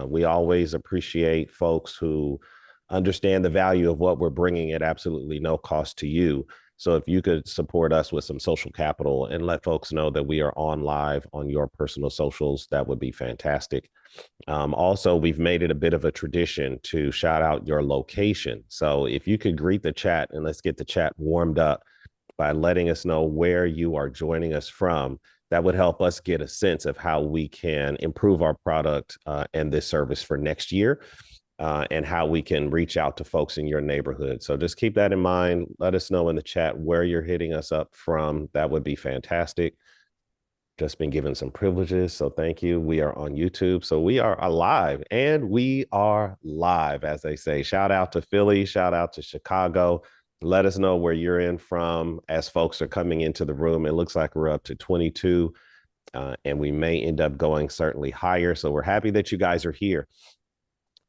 We always appreciate folks who understand the value of what we're bringing at absolutely no cost to you. So if you could support us with some social capital and let folks know that we are on live on your personal socials, that would be fantastic. Also, we've made it a bit of a tradition to shout out your location. So if you could greet the chat and let's get the chat warmed up by letting us know where you are joining us from, that would help us get a sense of how we can improve our product and this service for next year. And how we can reach out to folks in your neighborhood. So just keep that in mind. Let us know in the chat where you're hitting us up from. That would be fantastic. Just been given some privileges. So thank you. We are on YouTube. So we are alive and we are live, as they say. Shout out to Philly. Shout out to Chicago. Let us know where you're in from as folks are coming into the room. It looks like we're up to 22 and we may end up going certainly higher. So we're happy that you guys are here.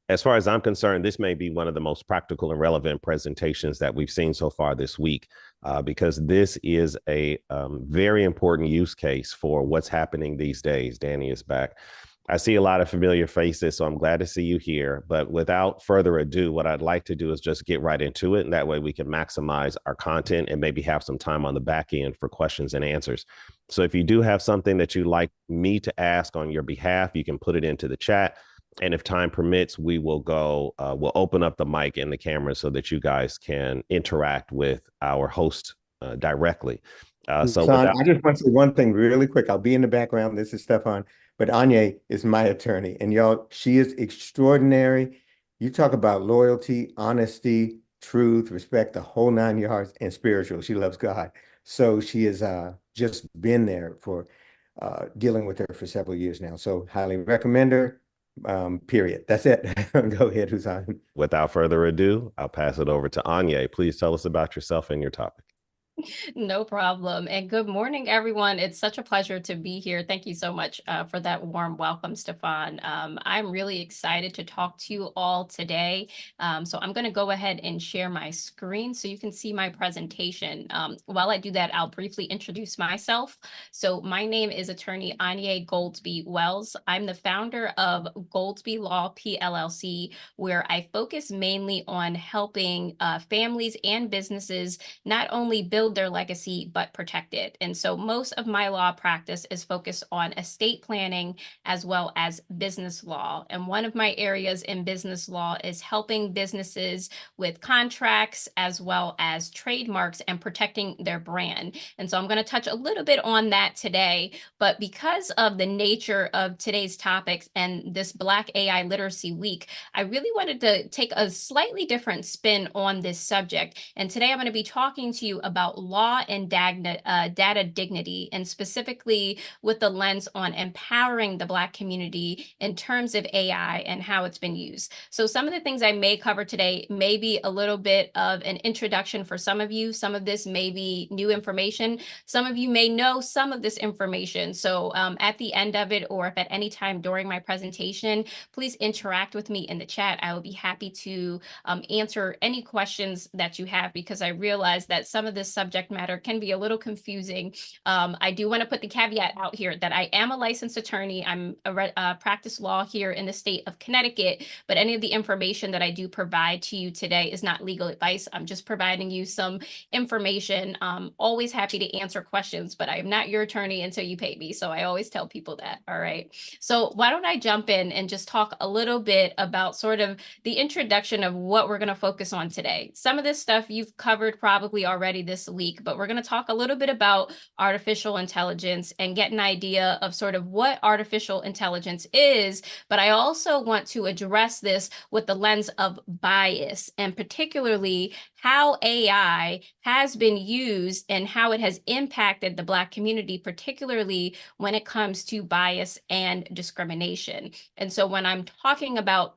As far as I'm concerned, this may be one of the most practical and relevant presentations that we've seen so far this week, because this is a very important use case for what's happening these days. Danny is back. I see a lot of familiar faces, so I'm glad to see you here. But without further ado, what I'd like to do is just get right into it. And that way we can maximize our content and maybe have some time on the back end for questions and answers. So if you do have something that you'd like me to ask on your behalf, you can put it into the chat. And if time permits, we will we'll open up the mic and the camera so that you guys can interact with our host directly. Son, I just want to say one thing really quick. I'll be in the background. This is Stefan, but Aigne is my attorney. And y'all, she is extraordinary. You talk about loyalty, honesty, truth, respect, the whole 9 yards, and spiritual. She loves God. So she has just been there for dealing with her for several years now. So highly recommend her. Period. That's it. Go ahead, Husan. Without further ado, I'll pass it over to Aigne. Please tell us about yourself and your topic. No problem. And good morning, everyone. It's such a pleasure to be here. Thank you so much for that warm welcome, Stefan. I'm really excited to talk to you all today. So I'm going to go ahead and share my screen so you can see my presentation. While I do that, I'll briefly introduce myself. So my name is attorney Aigne Goldsby Wells. I'm the founder of Goldsby Law PLLC, where I focus mainly on helping families and businesses not only build their legacy, but protect it. And so most of my law practice is focused on estate planning as well as business law. And one of my areas in business law is helping businesses with contracts as well as trademarks and protecting their brand. And so I'm going to touch a little bit on that today, but because of the nature of today's topics and this Black AI Literacy Week, I really wanted to take a slightly different spin on this subject. And today I'm going to be talking to you about law and data dignity, and specifically with the lens on empowering the Black community in terms of AI and how it's been used. So some of the things I may cover today may be a little bit of an introduction for some of you. Some of this may be new information. Some of you may know some of this information. So at the end of it, or if at any time during my presentation, please interact with me in the chat. I will be happy to answer any questions that you have, because I realize that some of this subject matter can be a little confusing. I do want to put the caveat out here that I am a licensed attorney. I'm a practice law here in the state of Connecticut, but any of the information that I do provide to you today is not legal advice. I'm just providing you some information. I'm always happy to answer questions, but I am not your attorney until you pay me. So I always tell people that. All right. So why don't I jump in and just talk a little bit about sort of the introduction of what we're going to focus on today. Some of this stuff you've covered probably already this week, but we're going to talk a little bit about artificial intelligence and get an idea of sort of what artificial intelligence is. But I also want to address this with the lens of bias, and particularly how AI has been used and how it has impacted the Black community, particularly when it comes to bias and discrimination. And so when I'm talking about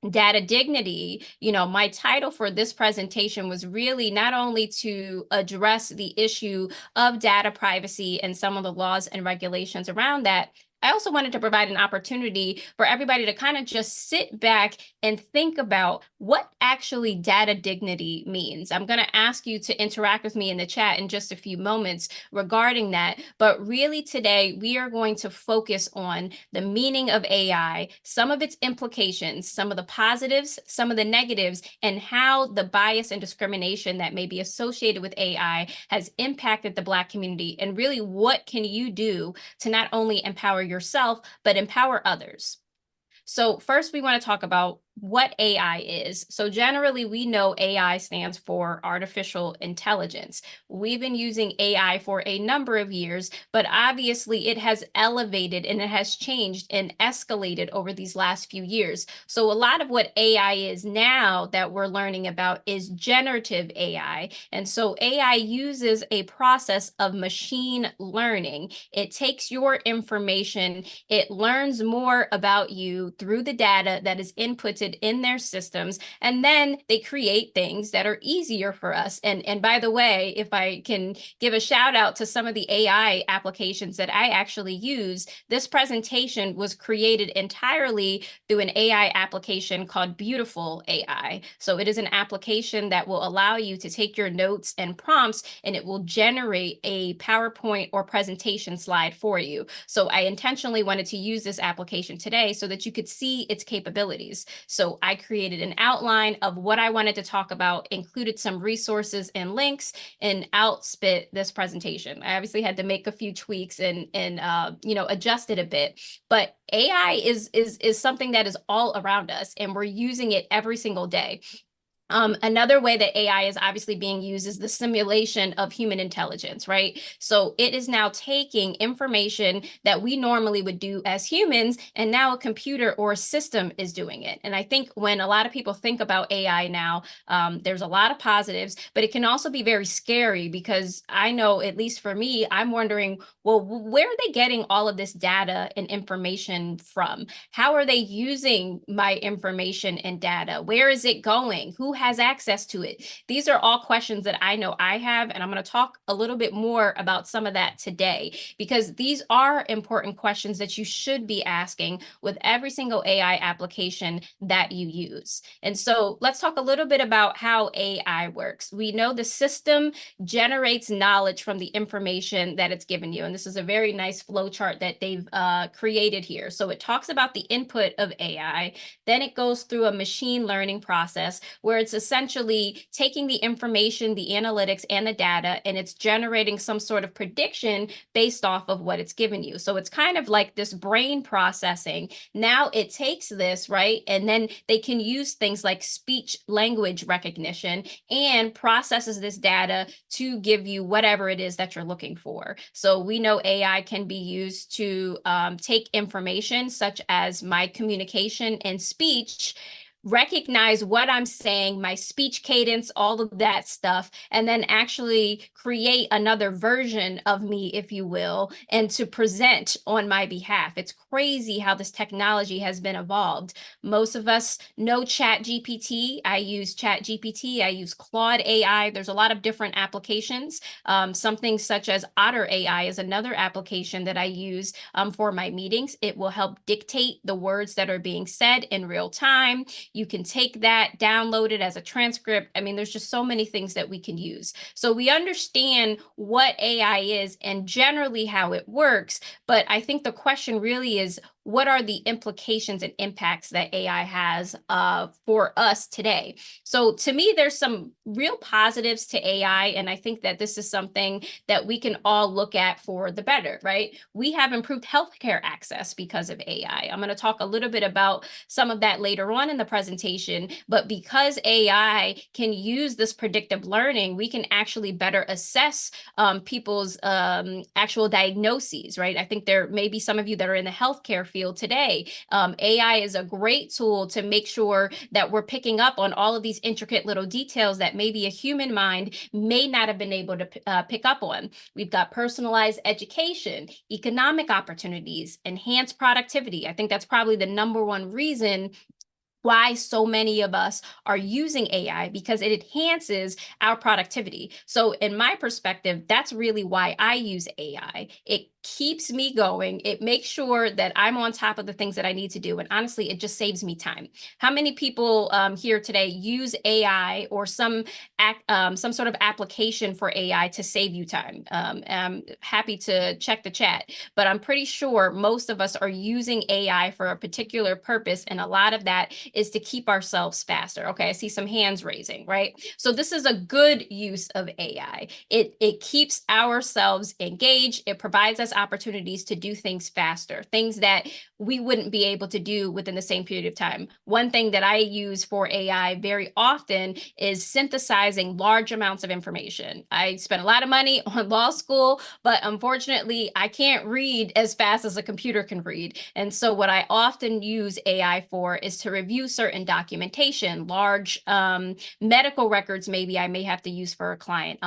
data dignity, my title for this presentation was really not only to address the issue of data privacy and some of the laws and regulations around that. I also wanted to provide an opportunity for everybody to kind of just sit back and think about what actually data dignity means. I'm going to ask you to interact with me in the chat in just a few moments regarding that. But really today, we are going to focus on the meaning of AI, some of its implications, some of the positives, some of the negatives, and how the bias and discrimination that may be associated with AI has impacted the Black community, and really what can you do to not only empower yourself, but empower others. So first, we want to talk about what AI is. So generally, we know AI stands for artificial intelligence. We've been using AI for a number of years, but obviously it has elevated and it has changed and escalated over these last few years. So a lot of what AI is now that we're learning about is generative AI. And so AI uses a process of machine learning. It takes your information, it learns more about you through the data that is inputted in their systems, and then they create things that are easier for us. And by the way, if I can give a shout out to some of the AI applications that I actually use, this presentation was created entirely through an AI application called Beautiful AI. So it is an application that will allow you to take your notes and prompts, and it will generate a PowerPoint or presentation slide for you. So I intentionally wanted to use this application today so that you could see its capabilities. So I created an outline of what I wanted to talk about, included some resources and links, and outspit this presentation. I obviously had to make a few tweaks and adjust it a bit. But AI is something that is all around us, and we're using it every single day. Another way that AI is obviously being used is the simulation of human intelligence, right? So it is now taking information that we normally would do as humans, and now a computer or a system is doing it. And I think when a lot of people think about AI now, there's a lot of positives, but it can also be very scary because I know, at least for me, I'm wondering, well, where are they getting all of this data and information from? How are they using my information and data? Where is it going? Who has access to it? These are all questions that I know I have, and I'm going to talk a little bit more about some of that today, because these are important questions that you should be asking with every single AI application that you use. And so let's talk a little bit about how AI works. We know the system generates knowledge from the information that it's given you, and this is a very nice flow chart that they've created here. So it talks about the input of AI, then it goes through a machine learning process where it's essentially taking the information, the analytics, and the data, and it's generating some sort of prediction based off of what it's given you. So it's kind of like this brain processing. Now it takes this, right, and then they can use things like speech language recognition and processes this data to give you whatever it is that you're looking for. So we know AI can be used to take information such as my communication and speech, recognize what I'm saying, my speech cadence, all of that stuff, and then actually create another version of me, if you will, and to present on my behalf. It's crazy how this technology has been evolved. Most of us know ChatGPT. I use ChatGPT. I use Claude AI. There's a lot of different applications. Something such as Otter AI is another application that I use for my meetings. It will help dictate the words that are being said in real time. You can take that, download it as a transcript. I mean, there's just so many things that we can use. So we understand what AI is and generally how it works, but I think the question really is, what are the implications and impacts that AI has for us today? So to me, there's some real positives to AI, and I think that this is something that we can all look at for the better, right? We have improved healthcare access because of AI. I'm going to talk a little bit about some of that later on in the presentation, but because AI can use this predictive learning, we can actually better assess people's actual diagnoses, right? I think there may be some of you that are in the healthcare field today. AI is a great tool to make sure that we're picking up on all of these intricate little details that maybe a human mind may not have been able to pick up on. We've got personalized education, economic opportunities, enhanced productivity. I think that's probably the number one reason why so many of us are using AI, because it enhances our productivity. So in my perspective, that's really why I use AI. It keeps me going. It makes sure that I'm on top of the things that I need to do. And honestly, it just saves me time. How many people here today use AI or some sort of application for AI to save you time? I'm happy to check the chat, but I'm pretty sure most of us are using AI for a particular purpose. And a lot of that is to keep ourselves faster. Okay, I see some hands raising, right? So this is a good use of AI. It keeps ourselves engaged. It provides us opportunities to do things faster, things that we wouldn't be able to do within the same period of time. One thing that I use for AI very often is synthesizing large amounts of information. I spent a lot of money on law school, but unfortunately, I can't read as fast as a computer can read. And so what I often use AI for is to review certain documentation, large medical records maybe I may have to use for a client,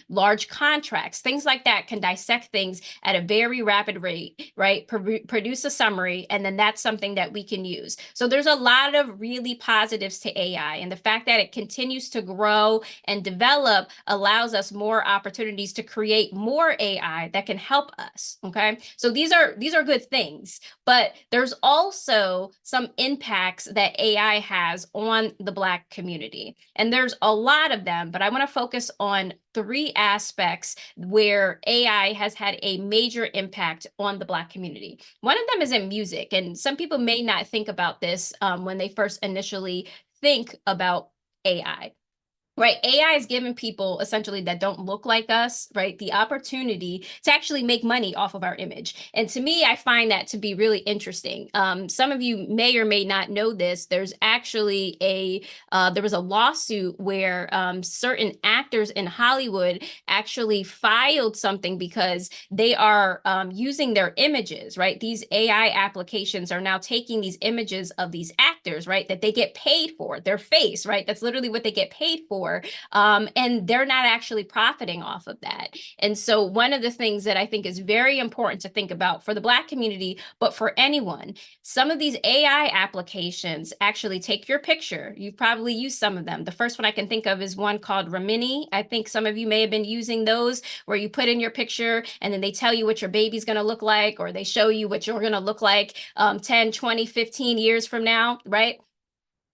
large contracts, things like that can dissect things at a very rapid rate, right? Produce a summary, and then that's something that we can use. So there's a lot of really positives to AI, and the fact that it continues to grow and develop allows us more opportunities to create more AI that can help us, okay? So these are good things, but there's also some impacts that AI has on the Black community. And there's a lot of them, but I want to focus on 3 aspects where AI has had a major impact on the Black community. One of them is in music, and some people may not think about this when they first initially think about AI. Right, AI is giving people essentially that don't look like us, right, the opportunity to actually make money off of our image. And to me, I find that to be really interesting. Some of you may or may not know this. There's actually there was a lawsuit where certain actors in Hollywood actually filed something because they are using their images, right? These AI applications are now taking these images of these actors, right, that they get paid for, their face, right? That's literally what they get paid for. And they're not actually profiting off of that. And so one of the things that I think is very important to think about for the Black community, but for anyone, some of these AI applications actually take your picture. You've probably used some of them. The first one I can think of is one called Remini. I think some of you may have been using those, where you put in your picture and then they tell you what your baby's going to look like, or they show you what you're going to look like 10, 20, 15 years from now, right?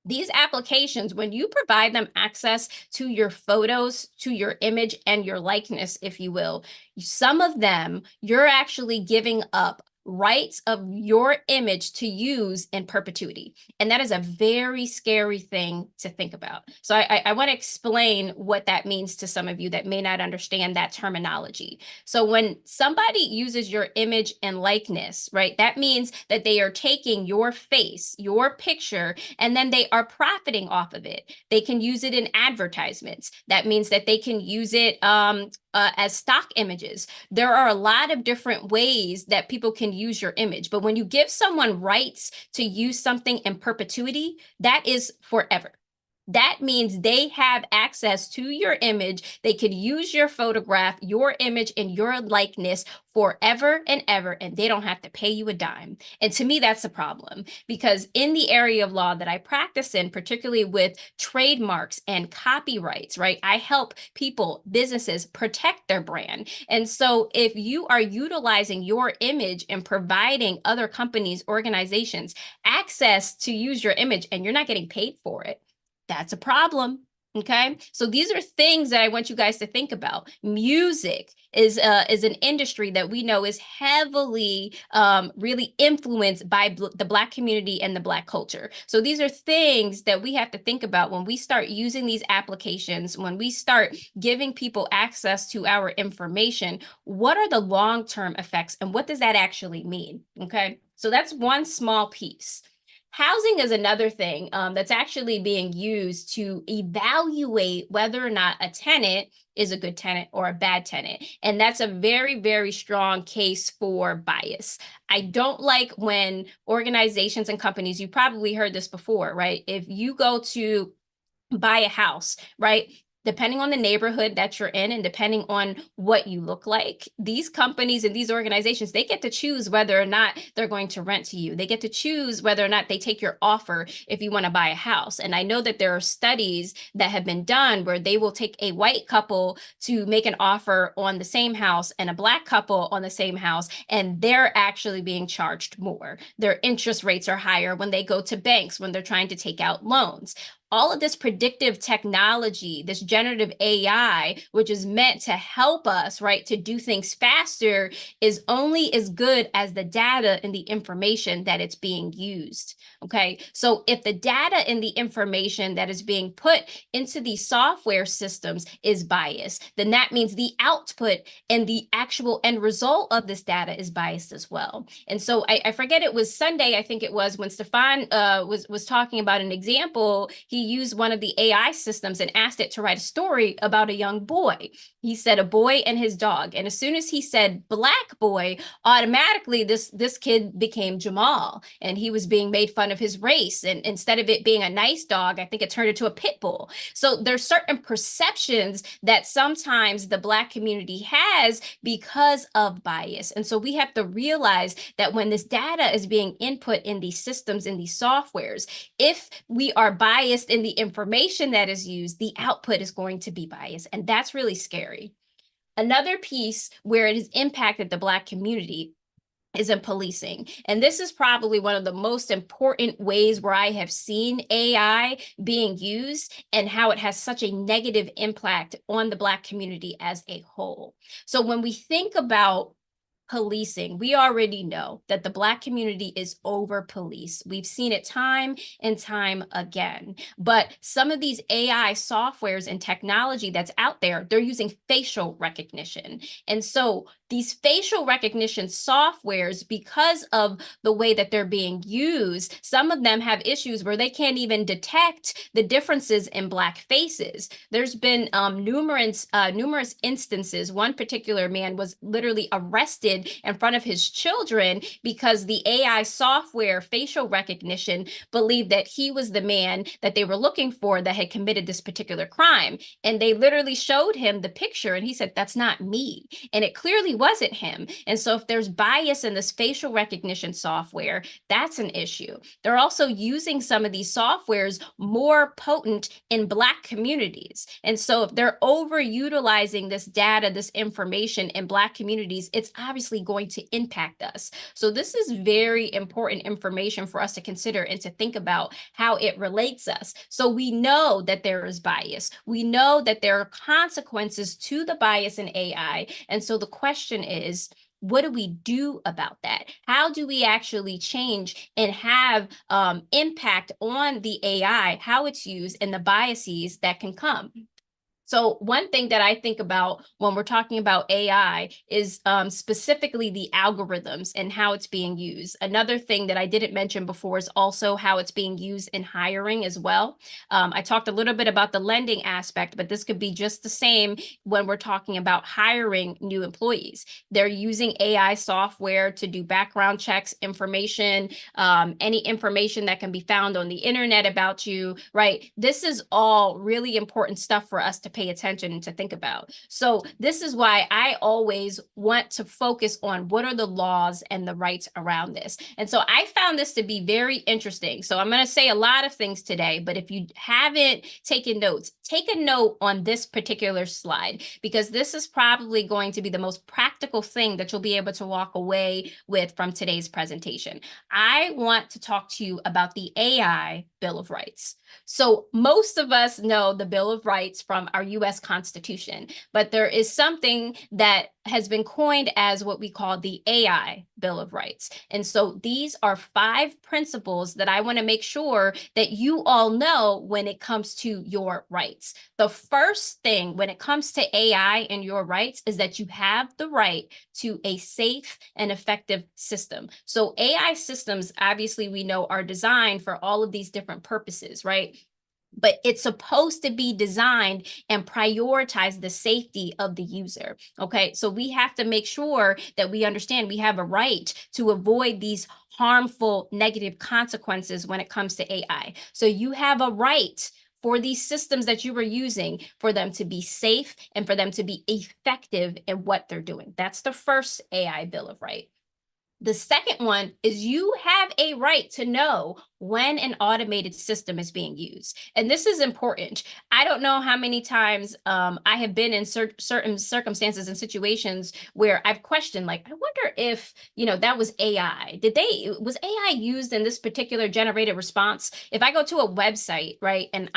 These applications, when you provide them access to your photos, to your image and your likeness, if you will, some of them, you're actually giving up rights of your image to use in perpetuity. And that is a very scary thing to think about. So I want to explain what that means to some of you that may not understand that terminology. So when somebody uses your image and likeness, right, that means that they are taking your face, your picture, and then they are profiting off of it. They can use it in advertisements. That means that they can use it as stock images. There are a lot of different ways that people can use your image, but when you give someone rights to use something in perpetuity, that is forever. That means they have access to your image. They could use your photograph, your image, and your likeness forever and ever, and they don't have to pay you a dime. And to me, that's a problem, because in the area of law that I practice in, particularly with trademarks and copyrights, right, I help people, businesses protect their brand. And so if you are utilizing your image and providing other companies, organizations access to use your image and you're not getting paid for it, that's a problem. Okay, so these are things that I want you guys to think about. Music is an industry that we know is heavily really influenced by the Black community and the Black culture. So these are things that we have to think about when we start using these applications, when we start giving people access to our information. What are the long-term effects, and what does that actually mean? Okay, so that's one small piece. Housing is another thing that's actually being used to evaluate whether or not a tenant is a good tenant or a bad tenant. And that's a very, very strong case for bias. I don't like when organizations and companies, you probably heard this before, right? If you go to buy a house, right, depending on the neighborhood that you're in and depending on what you look like, these companies and these organizations, they get to choose whether or not they're going to rent to you. They get to choose whether or not they take your offer if you want to buy a house. And I know that there are studies that have been done where they will take a white couple to make an offer on the same house and a Black couple on the same house, and they're actually being charged more. Their interest rates are higher when they go to banks, when they're trying to take out loans. All of this predictive technology, this generative AI, which is meant to help us, right, to do things faster, is only as good as the data and the information that it's being used. Okay, so if the data and the information that is being put into these software systems is biased, then that means the output and the actual end result of this data is biased as well. And so I forget, it was Sunday, I think it was, when Stefan was talking about an example. He used one of the AI systems and asked it to write a story about a young boy. He said a boy and his dog. And as soon as he said Black boy, automatically this kid became Jamal, and he was being made fun of his race. And instead of it being a nice dog, I think it turned into a pit bull. So there's certain perceptions that sometimes the Black community has because of bias. And so we have to realize that when this data is being input in these systems, in these softwares, if we are biased in the information that is used, the output is going to be biased. And that's really scary. Another piece where it has impacted the Black community is in policing. And this is probably one of the most important ways where I have seen AI being used and how it has such a negative impact on the Black community as a whole. So when we think about policing, we already know that the Black community is over-policed. We've seen it time and time again. But some of these AI softwares and technology that's out there, they're using facial recognition. And so these facial recognition softwares, because of the way that they're being used, some of them have issues where they can't even detect the differences in Black faces. There's been numerous instances. One particular man was literally arrested in front of his children because the AI software facial recognition believed that he was the man that they were looking for that had committed this particular crime. And they literally showed him the picture and he said, "That's not me." And it clearly wasn't him. And so if there's bias in this facial recognition software, that's an issue. They're also using some of these softwares more potent in Black communities. And so if they're overutilizing this data, this information in Black communities, it's obviously going to impact us. So this is very important information for us to consider and to think about how it relates us. So we know that there is bias. We know that there are consequences to the bias in AI. And so the question is, what do we do about that? How do we actually change and have impact on the AI, how it's used, and the biases that can come? So one thing that I think about when we're talking about AI is specifically the algorithms and how it's being used. Another thing that I didn't mention before is also how it's being used in hiring as well. I talked a little bit about the lending aspect, but this could be just the same when we're talking about hiring new employees. They're using AI software to do background checks, information, any information that can be found on the internet about you, right? This is all really important stuff for us to pay attention and to think about. So this is why I always want to focus on what are the laws and the rights around this. And so I found this to be very interesting. So I'm going to say a lot of things today, but if you haven't taken notes, take a note on this particular slide, because this is probably going to be the most practical thing that you'll be able to walk away with from today's presentation. I want to talk to you about the AI Bill of Rights. So most of us know the Bill of Rights from our U.S. Constitution, but there is something that has been coined as what we call the AI Bill of Rights. And so these are 5 principles that I want to make sure that you all know when it comes to your rights. The first thing when it comes to AI and your rights is that you have the right to a safe and effective system. So AI systems, obviously, we know are designed for all of these different purposes, right? But it's supposed to be designed and prioritize the safety of the user. Okay, so we have to make sure that we understand we have a right to avoid these harmful negative consequences when it comes to AI. So you have a right for these systems that you were using, for them to be safe and for them to be effective in what they're doing. That's the first AI Bill of Rights. The second one is you have a right to know when an automated system is being used. And this is important. I don't know how many times I have been in certain circumstances and situations where I've questioned, like, I wonder if, that was AI. Was AI used in this particular generated response? If I go to a website, right, and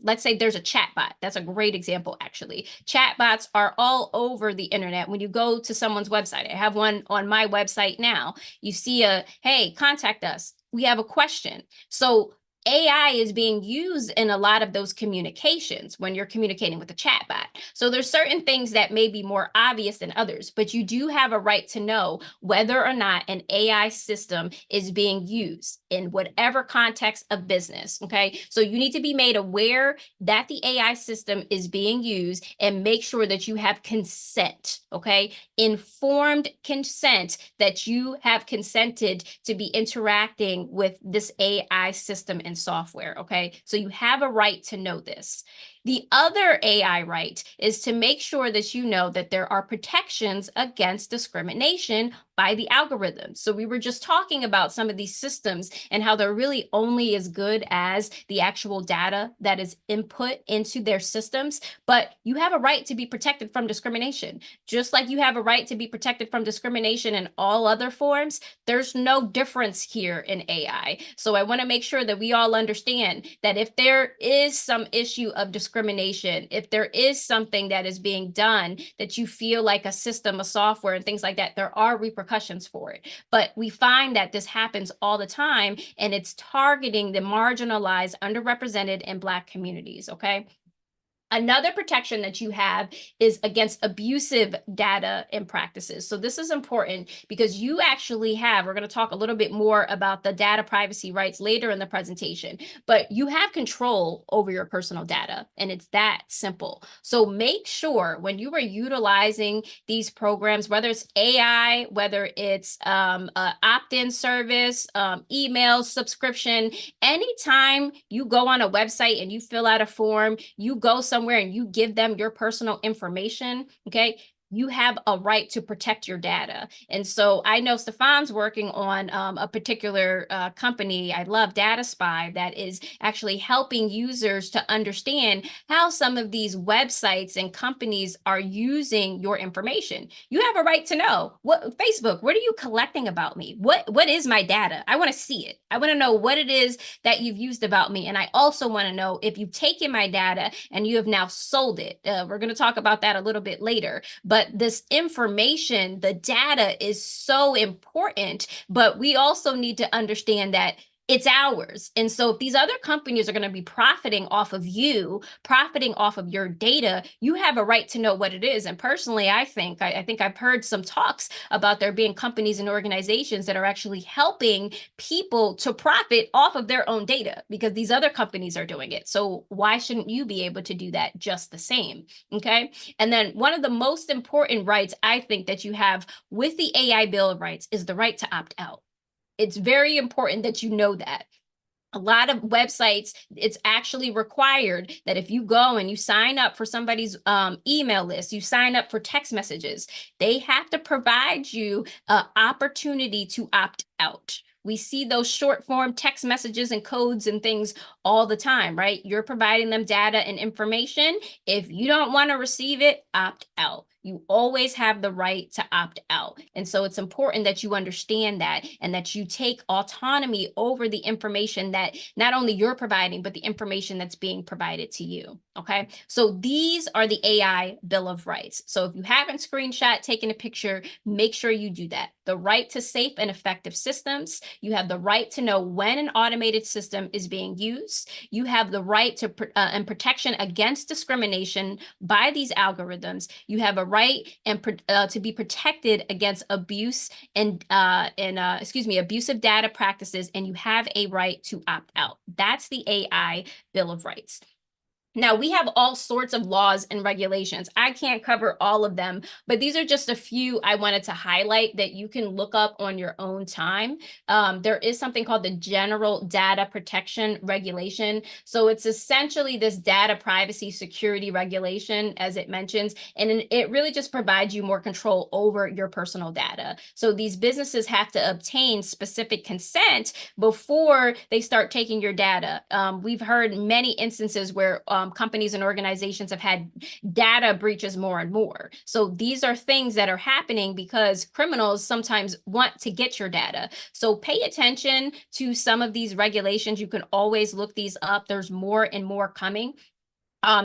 let's say there's a chatbot. That's a great example, actually. Chatbots are all over the internet. When you go to someone's website, I have one on my website now. You see hey, contact us. We have a question. So AI is being used in a lot of those communications when you're communicating with a chatbot. So there's certain things that may be more obvious than others, but you do have a right to know whether or not an AI system is being used in whatever context of business, okay? So you need to be made aware that the AI system is being used and make sure that you have consent, okay? Informed consent that you have consented to be interacting with this AI system and software, okay? So you have a right to know this. The other AI right is to make sure that you know that there are protections against discrimination by the algorithms. So we were just talking about some of these systems and how they're really only as good as the actual data that is input into their systems, but you have a right to be protected from discrimination. Just like you have a right to be protected from discrimination in all other forms, there's no difference here in AI. So I want to make sure that we all understand that if there is some issue of discrimination, if there is something that is being done that you feel like a system, a software, and things like that, there are repercussions for it. But we find that this happens all the time, and it's targeting the marginalized, underrepresented, and Black communities, okay? Another protection that you have is against abusive data and practices. So this is important because you actually we're going to talk a little bit more about the data privacy rights later in the presentation, but you have control over your personal data, and it's that simple. So make sure when you are utilizing these programs, whether it's AI, whether it's an opt-in service, email subscription, anytime you go on a website and you fill out a form, you go somewhere and you give them your personal information, okay, you have a right to protect your data. And so I know Stefan's working on a particular company, I love Data Spy, that is actually helping users to understand how some of these websites and companies are using your information. You have a right to know. Facebook, what are you collecting about me? What is my data? I want to see it. I want to know what it is that you've used about me. And I also want to know if you've taken my data and you have now sold it. We're going to talk about that a little bit later. But this information, the data, is so important, but we also need to understand that it's ours. And so if these other companies are going to be profiting off of you, profiting off of your data, you have a right to know what it is. And personally, I think I've heard some talks about there being companies and organizations that are actually helping people to profit off of their own data because these other companies are doing it. So why shouldn't you be able to do that just the same? Okay. And then one of the most important rights I think that you have with the AI Bill of Rights is the right to opt out. It's very important that you know that. A lot of websites, it's actually required that if you go and you sign up for somebody's email list, you sign up for text messages, they have to provide you an opportunity to opt out. We see those short form text messages and codes and things all the time, right? You're providing them data and information. If you don't want to receive it, opt out. You always have the right to opt out. And so it's important that you understand that and that you take autonomy over the information that not only you're providing, but the information that's being provided to you. Okay. So these are the AI Bill of Rights. So if you haven't taken a picture, make sure you do that. The right to safe and effective systems. You have the right to know when an automated system is being used. You have the right to and protection against discrimination by these algorithms. You have a right and to be protected against abuse and abusive data practices, and you have a right to opt out. That's the AI Bill of Rights. Now, we have all sorts of laws and regulations. I can't cover all of them, but these are just a few I wanted to highlight that you can look up on your own time. There is something called the General Data Protection Regulation. So it's essentially this data privacy security regulation, as it mentions, and it really just provides you more control over your personal data. So these businesses have to obtain specific consent before they start taking your data. We've heard many instances where companies and organizations have had data breaches more and more. So these are things that are happening because criminals sometimes want to get your data. So pay attention to some of these regulations. You can always look these up. There's more and more coming.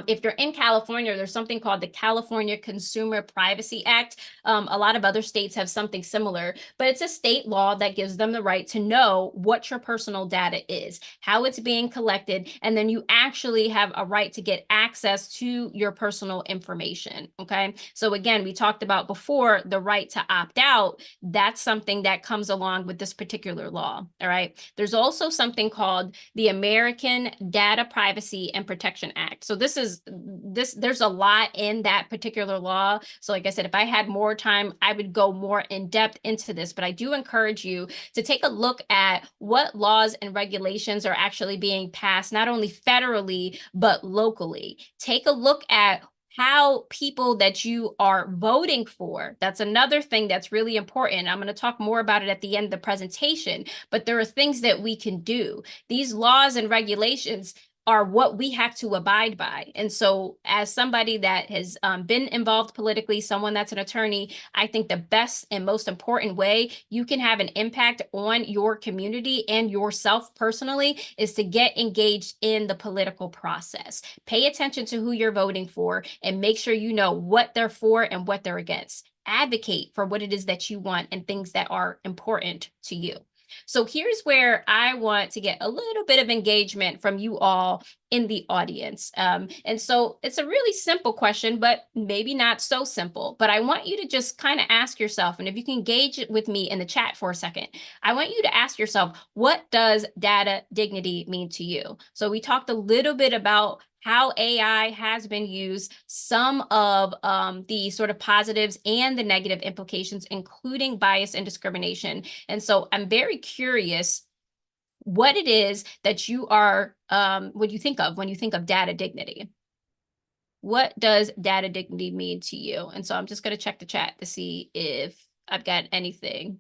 If you're in California, there's something called the California Consumer Privacy Act. A lot of other states have something similar, but it's a state law that gives them the right to know what your personal data is, how it's being collected, and then you actually have a right to get access to your personal information, okay? So again, we talked about before the right to opt out. That's something that comes along with this particular law, all right? There's also something called the American Data Privacy and Protection Act. So there's a lot in that particular law. So like I said, if I had more time, I would go more in depth into this, but I do encourage you to take a look at what laws and regulations are actually being passed, not only federally, but locally. Take a look at how people that you are voting for. That's another thing that's really important. I'm going to talk more about it at the end of the presentation, but there are things that we can do. These laws and regulations are what we have to abide by. And so as somebody that has been involved politically, someone that's an attorney, I think the best and most important way you can have an impact on your community and yourself personally is to get engaged in the political process. Pay attention to who you're voting for and make sure you know what they're for and what they're against. Advocate for what it is that you want and things that are important to you. So here's where I want to get a little bit of engagement from you all in the audience. And so it's a really simple question, but maybe not so simple. But I want you to just kind of ask yourself, and if you can engage with me in the chat for a second, I want you to ask yourself, what does data dignity mean to you? So we talked a little bit about how AI has been used, some of the sort of positives and the negative implications, including bias and discrimination. And so I'm very curious what it is that you are, what you think of when you think of data dignity. What does data dignity mean to you? And so I'm just going to check the chat to see if I've got anything.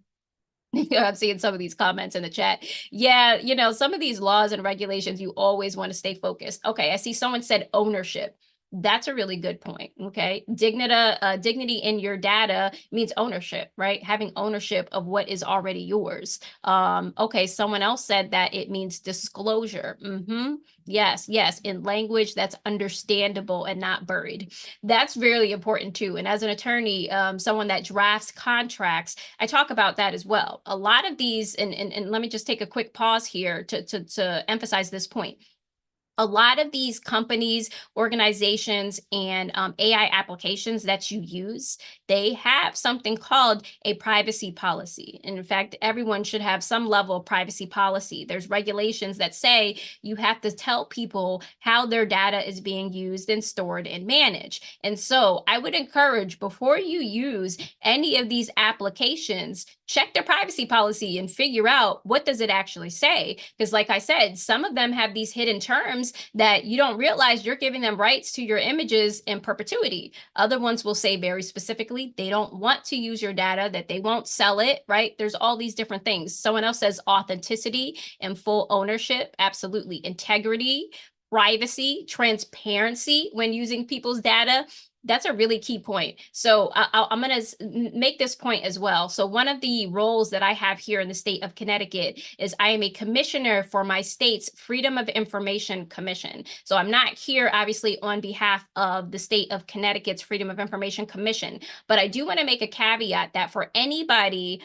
I'm seeing some of these comments in the chat. Yeah, you know, some of these laws and regulations, you always want to stay focused. Okay, I see someone said ownership. That's a really good point, okay? Dignity in your data means ownership, right? Having ownership of what is already yours. Okay, someone else said that it means disclosure. Yes, in language that's understandable and not buried. That's really important too. And as an attorney, someone that drafts contracts, I talk about that as well. A lot of these, and let me just take a quick pause here to emphasize this point. A lot of these companies, organizations, and AI applications that you use, they have something called a privacy policy. And in fact, everyone should have some level of privacy policy. There's regulations that say you have to tell people how their data is being used and stored and managed. And so I would encourage, before you use any of these applications, check their privacy policy and figure out what does it actually say. Because like I said, some of them have these hidden terms that you don't realize you're giving them rights to your images in perpetuity. Other ones will say very specifically, they don't want to use your data, that they won't sell it, right? There's all these different things. Someone else says authenticity and full ownership. Absolutely. Integrity, privacy, transparency when using people's data. That's a really key point. So I'm going to make this point as well. So one of the roles that I have here in the state of Connecticut is I am a commissioner for my state's Freedom of Information Commission. So I'm not here, obviously, on behalf of the state of Connecticut's Freedom of Information Commission, but I do want to make a caveat that for anybody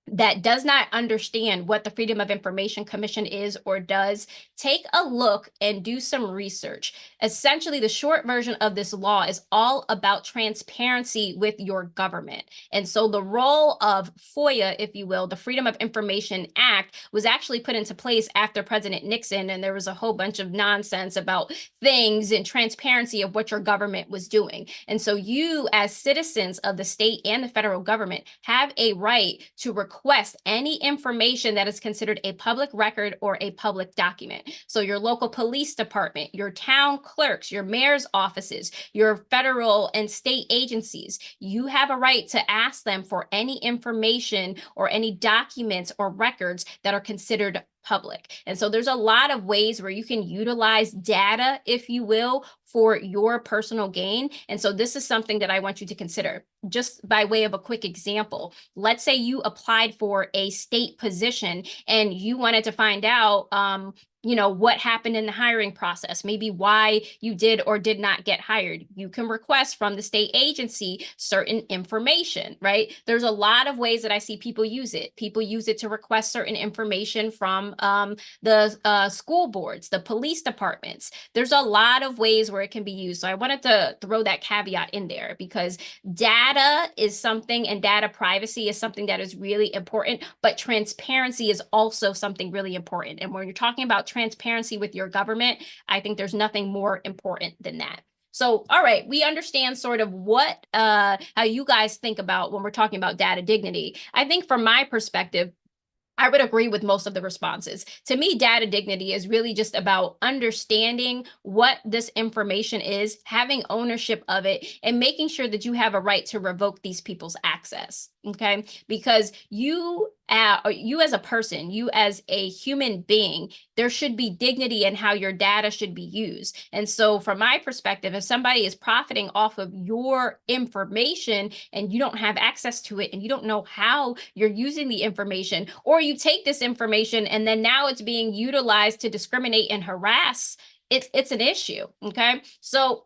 that does not understand what the Freedom of Information Commission is or does, take a look and do some research. Essentially, the short version of this law is all about transparency with your government. And so the role of FOIA, if you will, the Freedom of Information Act, was actually put into place after President Nixon, and there was a whole bunch of nonsense about things and transparency of what your government was doing. And so you, as citizens of the state and the federal government, have a right to request any information that is considered a public record or a public document. So your local police department, your town clerks, your mayor's offices, your federal and state agencies, you have a right to ask them for any information or any documents or records that are considered public. And so there's a lot of ways where you can utilize data, if you will, for your personal gain. And so this is something that I want you to consider. Just by way of a quick example, let's say you applied for a state position and you wanted to find out, what happened in the hiring process, maybe why you did or did not get hired. You can request from the state agency certain information, right? There's a lot of ways that I see people use it. People use it to request certain information from the school boards, the police departments. There's a lot of ways where it can be used. So I wanted to throw that caveat in there because data is something, and data privacy is something that is really important, but transparency is also something really important. And when you're talking about transparency with your government, I think there's nothing more important than that. So, all right, we understand sort of what, how you guys think about when we're talking about data dignity. I think from my perspective, I would agree with most of the responses. To me, data dignity is really just about understanding what this information is, having ownership of it, and making sure that you have a right to revoke these people's access. Okay, because you as a person, you as a human being, there should be dignity in how your data should be used. And so from my perspective, if somebody is profiting off of your information and you don't have access to it and you don't know how you're using the information, or you take this information and then now it's being utilized to discriminate and harass, it's an issue. Okay, so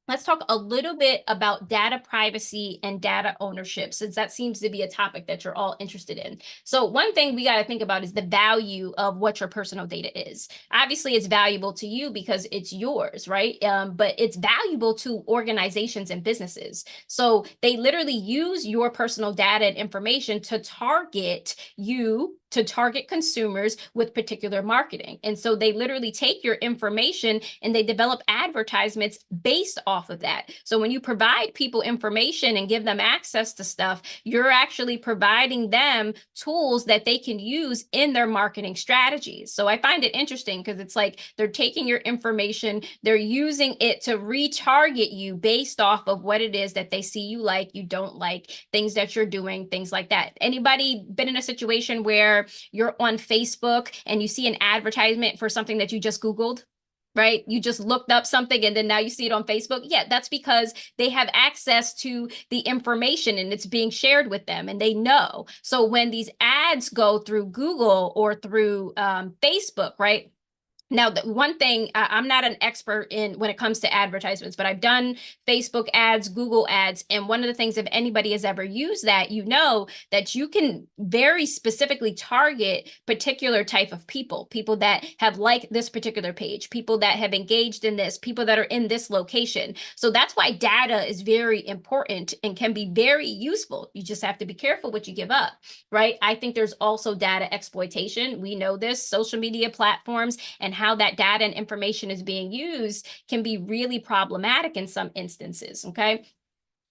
let's talk a little bit about data privacy and data ownership, since that seems to be a topic that you're all interested in. So one thing we got to think about is the value of what your personal data is. Obviously, it's valuable to you because it's yours, right? But it's valuable to organizations and businesses. So they literally use your personal data and information to target you, to target consumers with particular marketing. And so they literally take your information and they develop advertisements based off of that. So when you provide people information and give them access to stuff, you're actually providing them tools that they can use in their marketing strategies. So I find it interesting because it's like they're taking your information, they're using it to retarget you based off of what it is that they see you like, you don't like, things that you're doing, things like that. Anybody been in a situation where you're on Facebook and you see an advertisement for something that you just Googled, right? You just looked up something and then now you see it on Facebook. Yeah, that's because they have access to the information and it's being shared with them and they know. So when these ads go through Google or through Facebook, right? Now, the one thing, I'm not an expert in when it comes to advertisements, but I've done Facebook ads, Google ads. And one of the things, if anybody has ever used that, you know that you can very specifically target particular type of people that have liked this particular page, people that have engaged in this, people that are in this location. So that's why data is very important and can be very useful. You just have to be careful what you give up, right? I think there's also data exploitation. We know this, social media platforms and how that data and information is being used can be really problematic in some instances, okay?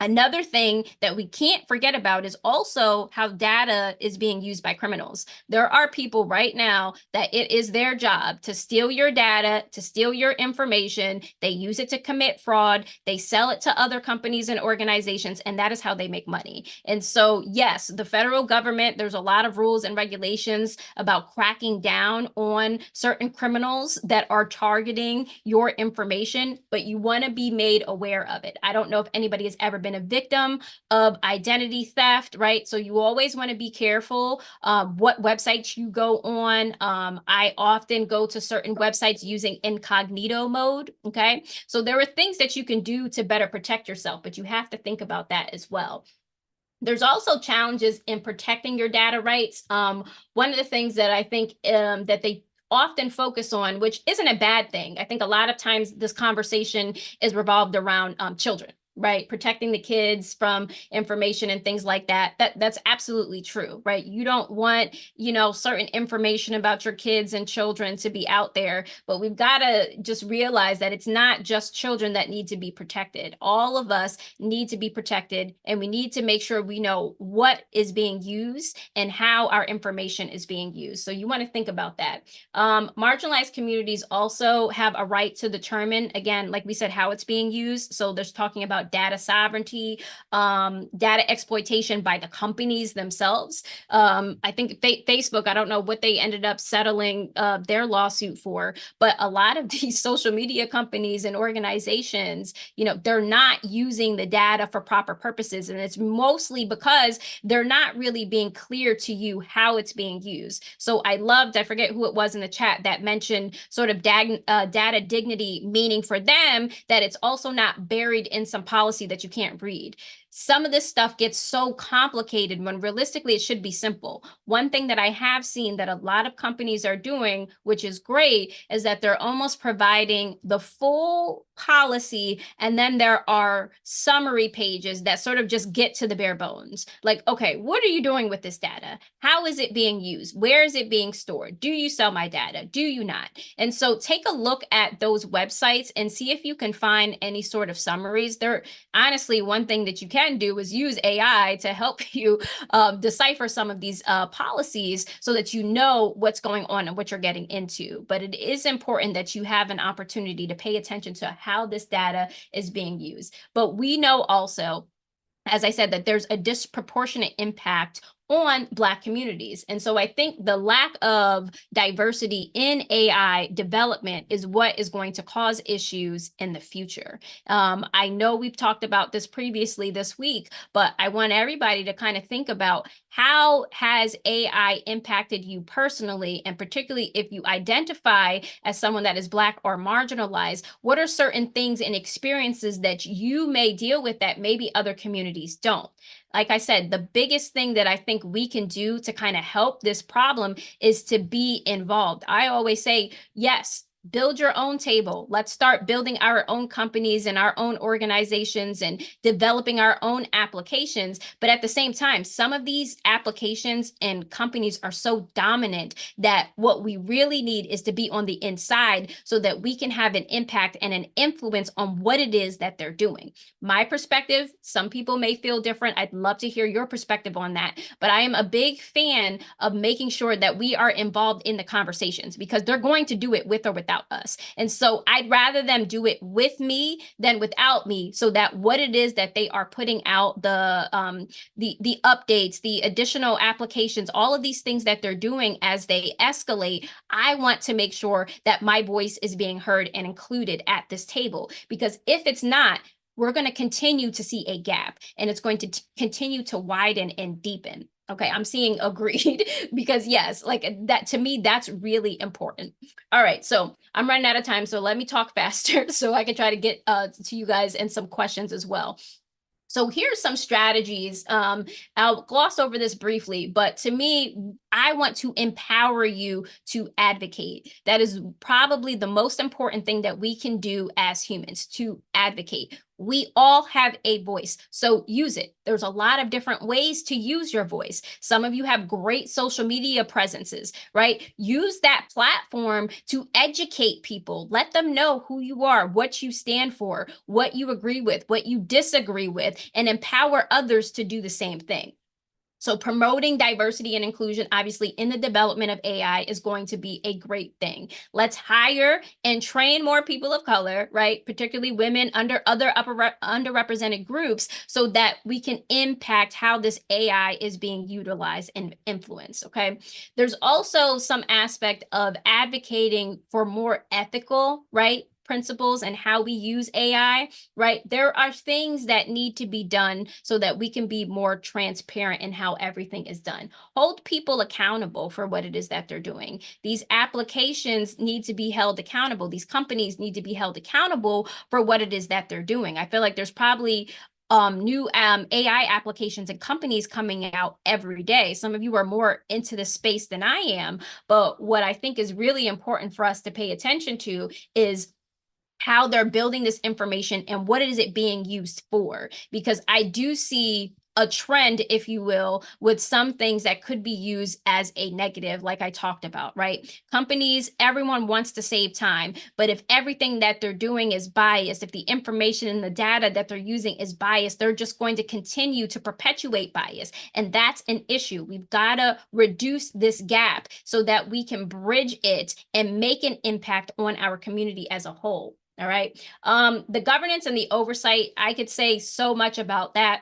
Another thing that we can't forget about is also how data is being used by criminals. There are people right now that it is their job to steal your data, to steal your information. They use it to commit fraud. They sell it to other companies and organizations, and that is how they make money. And so, yes, the federal government, there's a lot of rules and regulations about cracking down on certain criminals that are targeting your information, but you want to be made aware of it. I don't know if anybody has ever been a victim of identity theft, right? So you always want to be careful what websites you go on. I often go to certain websites using incognito mode, okay? So there are things that you can do to better protect yourself, but you have to think about that as well. There's also challenges in protecting your data rights. One of the things that I think that they often focus on, which isn't a bad thing. I think a lot of times this conversation is revolved around children, right? Protecting the kids from information and things like that. That's absolutely true, right? You don't want, certain information about your kids and children to be out there, but we've got to just realize that it's not just children that need to be protected. All of us need to be protected, and we need to make sure we know what is being used and how our information is being used. So you want to think about that. Marginalized communities also have a right to determine, again, like we said, how it's being used. So there's talking about data sovereignty, data exploitation by the companies themselves. I think Facebook, I don't know what they ended up settling their lawsuit for, but a lot of these social media companies and organizations, they're not using the data for proper purposes. And it's mostly because they're not really being clear to you how it's being used. So I forget who it was in the chat that mentioned sort of data dignity, meaning for them that it's also not buried in some policy that you can't read. Some of this stuff gets so complicated when realistically it should be simple. One thing that I have seen that a lot of companies are doing, which is great, is that they're almost providing the full policy, and then there are summary pages that sort of just get to the bare bones. Like, okay, what are you doing with this data? How is it being used? Where is it being stored? Do you sell my data? Do you not? And so take a look at those websites and see if you can find any sort of summaries. They're honestly, one thing that you can do is use AI to help you decipher some of these policies so that you know what's going on and what you're getting into. But it is important that you have an opportunity to pay attention to how this data is being used. But we know also, as I said, that there's a disproportionate impact on Black communities. And so I think the lack of diversity in AI development is what is going to cause issues in the future. I know we've talked about this previously this week, but I want everybody to kind of think about how has AI impacted you personally, and particularly if you identify as someone that is Black or marginalized, what are certain things and experiences that you may deal with that maybe other communities don't? Like I said, the biggest thing that I think we can do to kind of help this problem is to be involved. I always say, yes, build your own table. Let's start building our own companies and our own organizations and developing our own applications. But at the same time, some of these applications and companies are so dominant that what we really need is to be on the inside so that we can have an impact and an influence on what it is that they're doing. My perspective, some people may feel different. I'd love to hear your perspective on that. But I am a big fan of making sure that we are involved in the conversations, because they're going to do it with or without us. And so I'd rather them do it with me than without me, so that what it is that they are putting out, the updates, the additional applications, all of these things that they're doing as they escalate, I want to make sure that my voice is being heard and included at this table. Because if it's not, we're going to continue to see a gap, and it's going to continue to widen and deepen. Okay, I'm seeing agreed, because yes, like that, to me, that's really important. All right, so I'm running out of time, so let me talk faster so I can try to get to you guys and some questions as well. So here's some strategies. I'll gloss over this briefly, but to me, I want to empower you to advocate. That is probably the most important thing that we can do as humans, to advocate. We all have a voice, so use it. There's a lot of different ways to use your voice. Some of you have great social media presences, right? Use that platform to educate people. Let them know who you are, what you stand for, what you agree with, what you disagree with, and empower others to do the same thing. So promoting diversity and inclusion, obviously, in the development of AI is going to be a great thing. Let's hire and train more people of color, right? Particularly women, under other underrepresented groups, so that we can impact how this AI is being utilized and influenced, okay? There's also some aspect of advocating for more ethical, right, principles and how we use AI, right? There are things that need to be done so that we can be more transparent in how everything is done. Hold people accountable for what it is that they're doing. These applications need to be held accountable. These companies need to be held accountable for what it is that they're doing. I feel like there's probably new AI applications and companies coming out every day. Some of you are more into this space than I am, but what I think is really important for us to pay attention to is how they're building this information and what is it being used for. Because I do see a trend, if you will, with some things that could be used as a negative, like I talked about, right? Companies, everyone wants to save time, but if everything that they're doing is biased, if the information and the data that they're using is biased, they're just going to continue to perpetuate bias. And that's an issue. We've got to reduce this gap so that we can bridge it and make an impact on our community as a whole. All right. The governance and the oversight, I could say so much about that.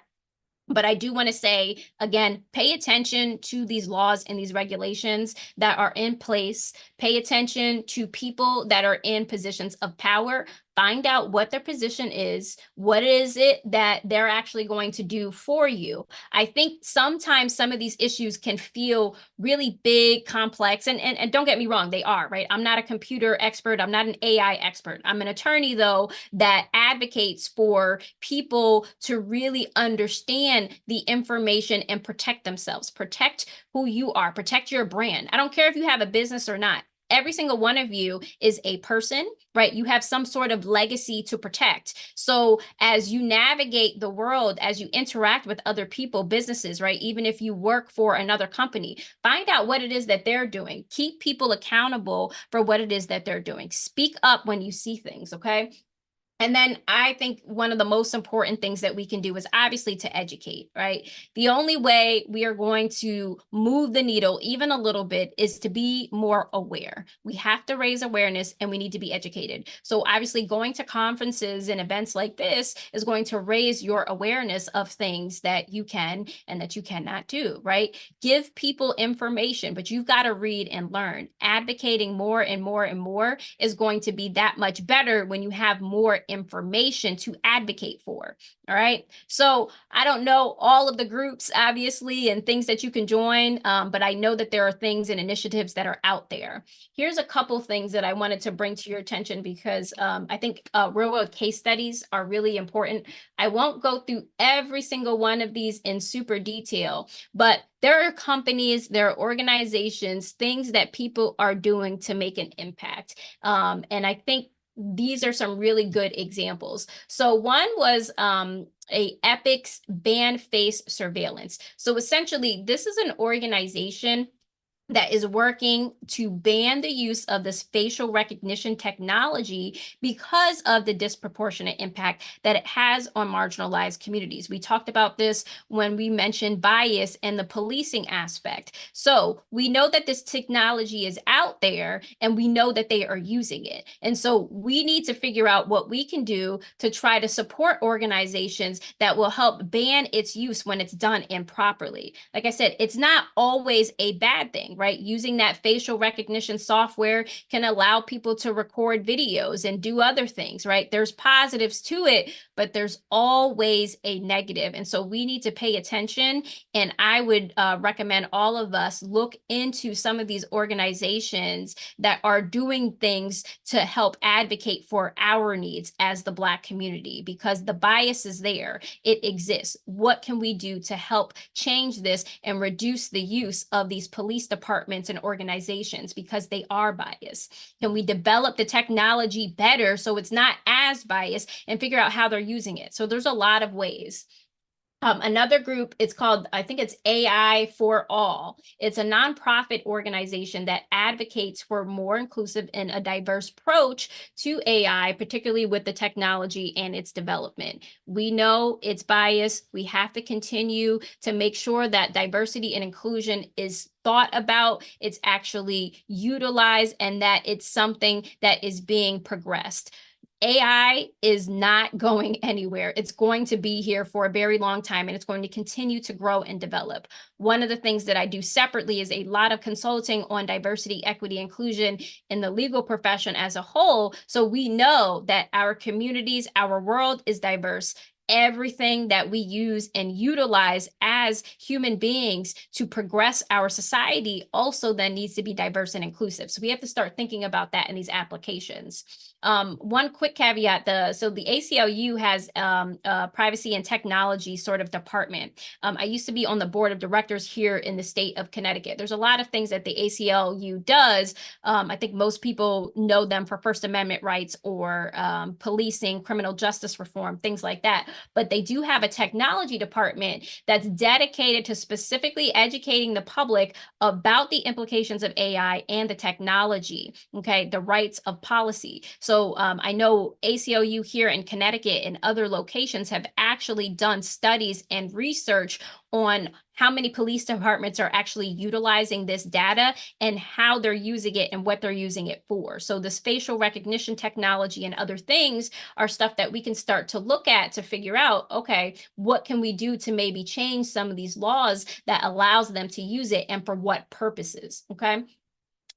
But I do want to say, again, pay attention to these laws and these regulations that are in place. Pay attention to people that are in positions of power. Find out what their position is. What is it that they're actually going to do for you? I think sometimes some of these issues can feel really big, complex, and don't get me wrong, they are, right? I'm not a computer expert. I'm not an AI expert. I'm an attorney, though, that advocates for people to really understand the information and protect themselves, protect who you are, protect your brand. I don't care if you have a business or not. Every single one of you is a person, right? You have some sort of legacy to protect. So as you navigate the world, as you interact with other people, businesses, right? Even if you work for another company, find out what it is that they're doing. Keep people accountable for what it is that they're doing. Speak up when you see things, okay? And then I think one of the most important things that we can do is obviously to educate, right? The only way we are going to move the needle even a little bit is to be more aware. We have to raise awareness and we need to be educated. So obviously going to conferences and events like this is going to raise your awareness of things that you can and that you cannot do, right? Give people information, but you've got to read and learn. Advocating more and more and more is going to be that much better when you have more information to advocate for. All right. So I don't know all of the groups, obviously, and things that you can join, but I know that there are things and initiatives that are out there. Here's a couple things that I wanted to bring to your attention because I think real world case studies are really important. I won't go through every single one of these in super detail, but there are companies, there are organizations, things that people are doing to make an impact. And I think these are some really good examples. So one was a Epic's ban face surveillance. So essentially, this is an organization that is working to ban the use of this facial recognition technology because of the disproportionate impact that it has on marginalized communities. We talked about this when we mentioned bias and the policing aspect. So we know that this technology is out there and we know that they are using it. And so we need to figure out what we can do to try to support organizations that will help ban its use when it's done improperly. Like I said, it's not always a bad thing, right? Using that facial recognition software can allow people to record videos and do other things, right? There's positives to it, but there's always a negative. And so we need to pay attention. And I would recommend all of us look into some of these organizations that are doing things to help advocate for our needs as the Black community, because the bias is there. It exists. What can we do to help change this and reduce the use of these police departments and organizations because they are biased? Can we develop the technology better so it's not as biased and figure out how they're using it? So there's a lot of ways. Another group, it's called, I think it's AI for All. It's a nonprofit organization that advocates for more inclusive and a diverse approach to AI, particularly with the technology and its development. We know it's biased. We have to continue to make sure that diversity and inclusion is thought about, it's actually utilized, and that it's something that is being progressed. AI is not going anywhere. It's going to be here for a very long time, and it's going to continue to grow and develop. One of the things that I do separately is a lot of consulting on diversity, equity, inclusion in the legal profession as a whole. So we know that our communities, our world is diverse. everything that we use and utilize as human beings to progress our society also then needs to be diverse and inclusive. So we have to start thinking about that in these applications. One quick caveat, the ACLU has a privacy and technology sort of department. I used to be on the board of directors here in the state of Connecticut. There's a lot of things that the ACLU does. I think most people know them for First Amendment rights or policing, criminal justice reform, things like that. But they do have a technology department that's dedicated to specifically educating the public about the implications of AI and the technology, okay, the rights of policy. So I know ACLU here in Connecticut and other locations have actually done studies and research on how many police departments are actually utilizing this data and how they're using it and what they're using it for. So this facial recognition technology and other things are stuff that we can start to look at to figure out, okay, what can we do to maybe change some of these laws that allows them to use it and for what purposes, okay?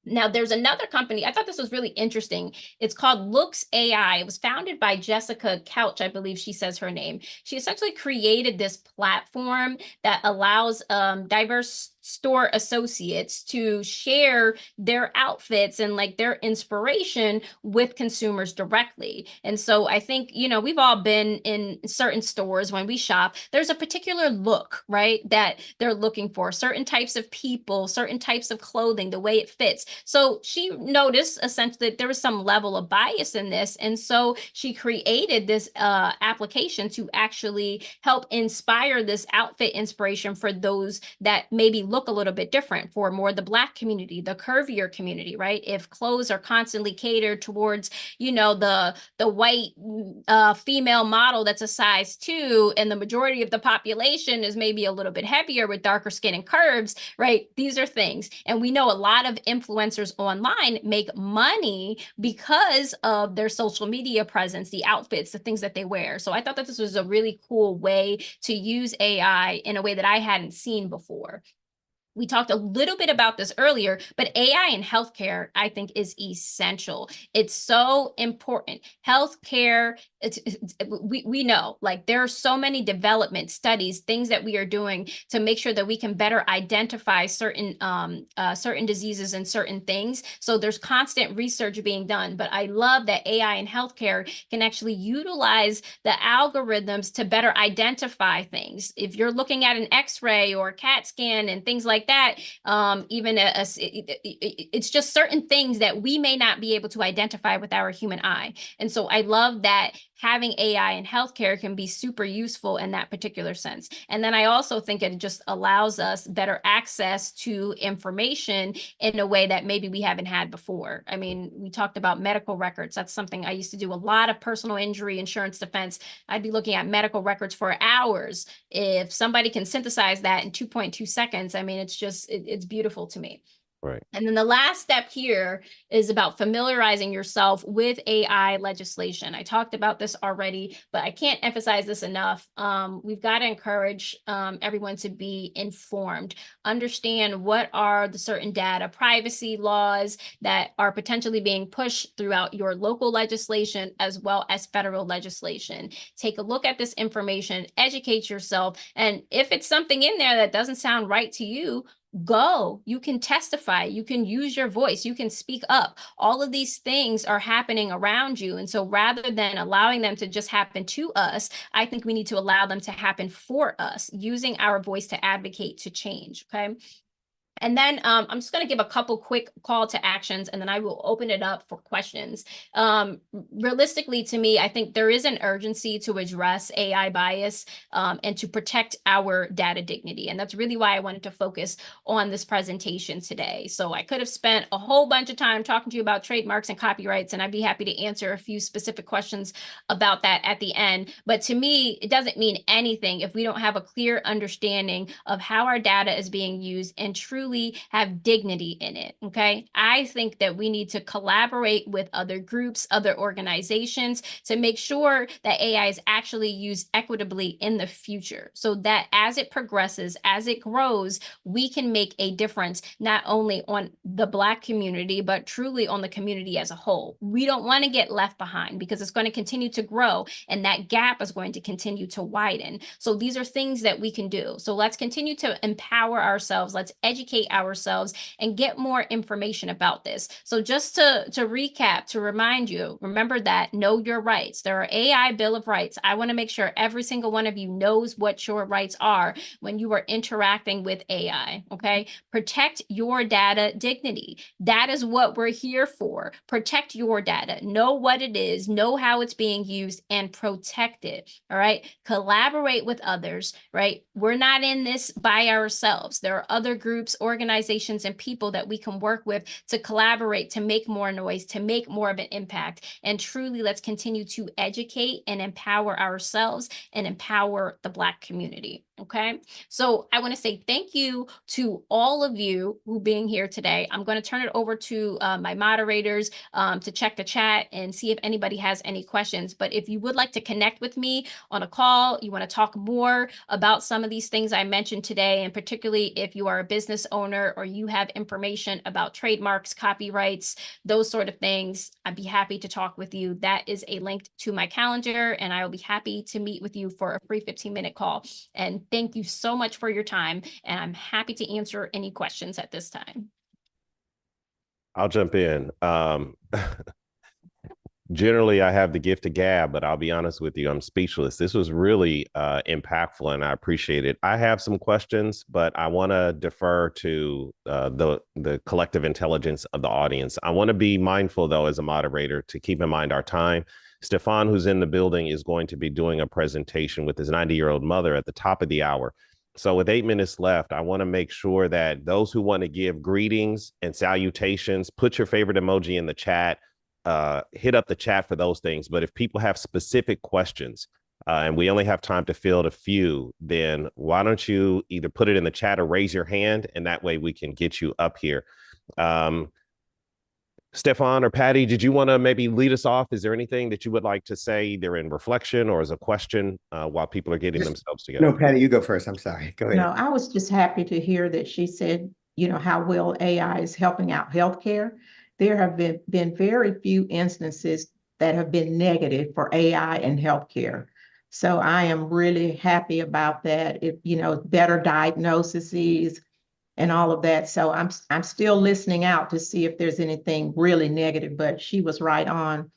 Now, there's another company. I thought this was really interesting. It's called Looks AI. It was founded by Jessica Couch, I believe she says her name. She essentially created this platform that allows diverse store associates to share their outfits and like their inspiration with consumers directly. And so I think, you know, we've all been in certain stores when we shop, there's a particular look, right, that they're looking for, certain types of people, certain types of clothing, the way it fits. So she noticed essentially that there was some level of bias in this. And so she created this application to actually help inspire this outfit inspiration for those that maybe look a little bit different, for more the Black community, the curvier community, right? If clothes are constantly catered towards, you know, the white female model that's a size 2, and the majority of the population is maybe a little bit heavier with darker skin and curves, right? These are things. And we know a lot of influencers online make money because of their social media presence, the outfits, the things that they wear. So I thought that this was a really cool way to use AI in a way that I hadn't seen before. We talked a little bit about this earlier, but AI in healthcare, I think, is essential. It's so important. Healthcare, we know, like, there are so many development studies, things that we are doing to make sure that we can better identify certain diseases and certain things. So there's constant research being done. But I love that AI in healthcare can actually utilize the algorithms to better identify things. If you're looking at an X-ray or a CAT scan and things like that, it's just certain things that we may not be able to identify with our human eye. And so I love that having AI in healthcare can be super useful in that particular sense. And then I also think it just allows us better access to information in a way that maybe we haven't had before. I mean, we talked about medical records. That's something I used to do a lot of personal injury insurance defense. I'd be looking at medical records for hours. If somebody can synthesize that in 2.2 seconds, I mean, it's beautiful to me. Right. And then the last step here is about familiarizing yourself with AI legislation. I talked about this already, but I can't emphasize this enough. We've got to encourage everyone to be informed, understand what are the certain data privacy laws that are potentially being pushed throughout your local legislation as well as federal legislation. Take a look at this information, educate yourself, and if it's something in there that doesn't sound right to you, you can testify, you can use your voice, you can speak up. All of these things are happening around you. And so rather than allowing them to just happen to us, I think we need to allow them to happen for us, using our voice to advocate to change, okay? And then I'm just going to give a couple quick call to actions, and then I will open it up for questions. Realistically, to me, I think there is an urgency to address AI bias and to protect our data dignity. And that's really why I wanted to focus on this presentation today. So I could have spent a whole bunch of time talking to you about trademarks and copyrights, and I'd be happy to answer a few specific questions about that at the end. But to me, it doesn't mean anything if we don't have a clear understanding of how our data is being used and truly truly have dignity in it, okay? I think that we need to collaborate with other groups, other organizations to make sure that AI is actually used equitably in the future, so that as it progresses, as it grows, we can make a difference not only on the Black community, but truly on the community as a whole. We don't want to get left behind because it's going to continue to grow and that gap is going to continue to widen. So these are things that we can do. So let's continue to empower ourselves. Let's educate ourselves and get more information about this. So just to recap, to remind you, remember that know your rights. There are AI Bill of Rights. I want to make sure every single one of you knows what your rights are when you are interacting with AI, okay? Protect your data dignity. That is what we're here for. Protect your data. Know what it is, know how it's being used, and protect it, all right? Collaborate with others, right? We're not in this by ourselves. There are other groups, organizations, and people that we can work with to collaborate, to make more noise, to make more of an impact. And truly, let's continue to educate and empower ourselves and empower the Black community, okay? So I want to say thank you to all of you who being here today. I'm going to turn it over to my moderators to check the chat and see if anybody has any questions. But if you would like to connect with me on a call, you want to talk more about some of these things I mentioned today, and particularly if you are a business owner or you have information about trademarks, copyrights, those sort of things, I'd be happy to talk with you. That is a link to my calendar, and I will be happy to meet with you for a free 15-minute call. And thank you so much for your time, and I'm happy to answer any questions at this time. I'll jump in. Generally, I have the gift of gab, but I'll be honest with you, I'm speechless. This was really impactful, and I appreciate it. I have some questions, but I want to defer to the collective intelligence of the audience. I want to be mindful, though, as a moderator, to keep in mind our time. Stefan, who's in the building, is going to be doing a presentation with his 90-year-old mother at the top of the hour. So with 8 minutes left, I want to make sure that those who want to give greetings and salutations, put your favorite emoji in the chat. Hit up the chat for those things. But if people have specific questions and we only have time to field a few, then why don't you either put it in the chat or raise your hand, and that way we can get you up here. Stefan or Patty, did you want to maybe lead us off? Is there anything that you would like to say either in reflection or as a question while people are getting themselves together? No, Patty, you go first. I'm sorry. Go ahead. No, I was just happy to hear that she said, you know, how well AI is helping out healthcare. There have been very few instances that have been negative for AI in healthcare. So I am really happy about that. If, you know, better diagnoses and all of that. So I'm still listening out to see if there's anything really negative, but she was right on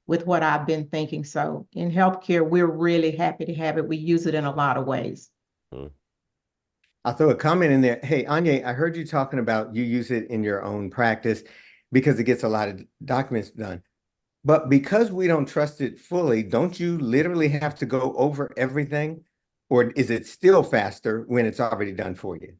with what I've been thinking. So in healthcare, we're really happy to have it. We use it in a lot of ways. I'll throw a comment in there. Hey, Aigne, I heard you talking about you use it in your own practice because it gets a lot of documents done. But because we don't trust it fully, don't you literally have to go over everything? Or is it still faster when it's already done for you?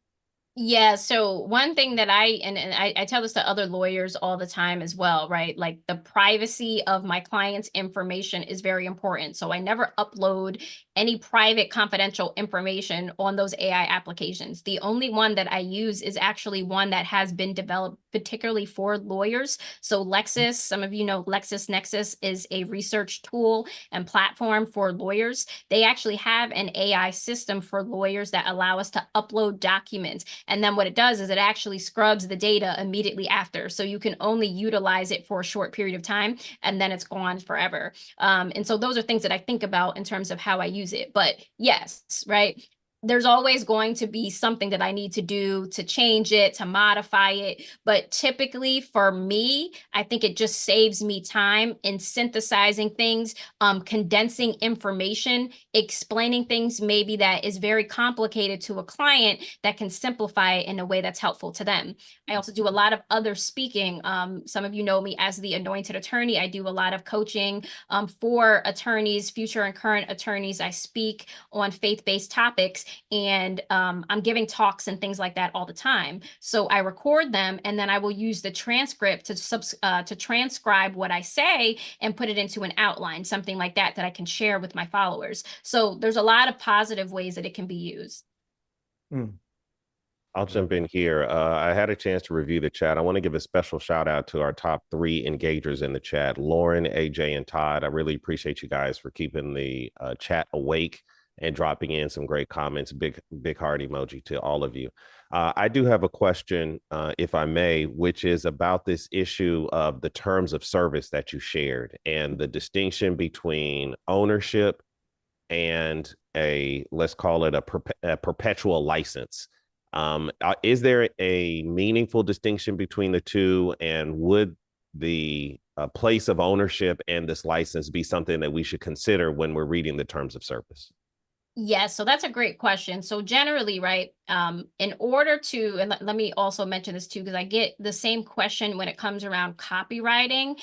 Yeah, so one thing that I tell this to other lawyers all the time as well, right? Like the privacy of my client's information is very important. So I never upload any private confidential information on those AI applications. The only one that I use is actually one that has been developed particularly for lawyers. So Lexis, some of you know LexisNexis is a research tool and platform for lawyers. They actually have an AI system for lawyers that allow us to upload documents. And then what it does is it actually scrubs the data immediately after. So you can only utilize it for a short period of time, and then it's gone forever. And so those are things that I think about in terms of how I use it. But yes, right? There's always going to be something that I need to do to change it, to modify it. But typically for me, I think it just saves me time in synthesizing things, condensing information, explaining things maybe that is very complicated to a client that can simplify it in a way that's helpful to them. I also do a lot of other speaking. Some of you know me as the Anointed Attorney. I do a lot of coaching for attorneys, future and current attorneys. I speak on faith-based topics, and I'm giving talks and things like that all the time. So I record them, and then I will use the transcript to transcribe what I say and put it into an outline, something like that I can share with my followers. So there's a lot of positive ways that it can be used. I'll jump in here. I had a chance to review the chat. I want to give a special shout out to our top 3 engagers in the chat, Lauren, AJ, and Todd. I really appreciate you guys for keeping the chat awake and dropping in some great comments. Big heart emoji to all of you. I do have a question, if I may, which is about this issue of the terms of service that you shared and the distinction between ownership and let's call it a perpetual license. Is there a meaningful distinction between the two? And would the place of ownership and this license be something that we should consider when we're reading the terms of service? Yes, so that's a great question. So generally, right, in order to, and let me also mention this too, because I get the same question when it comes around copywriting.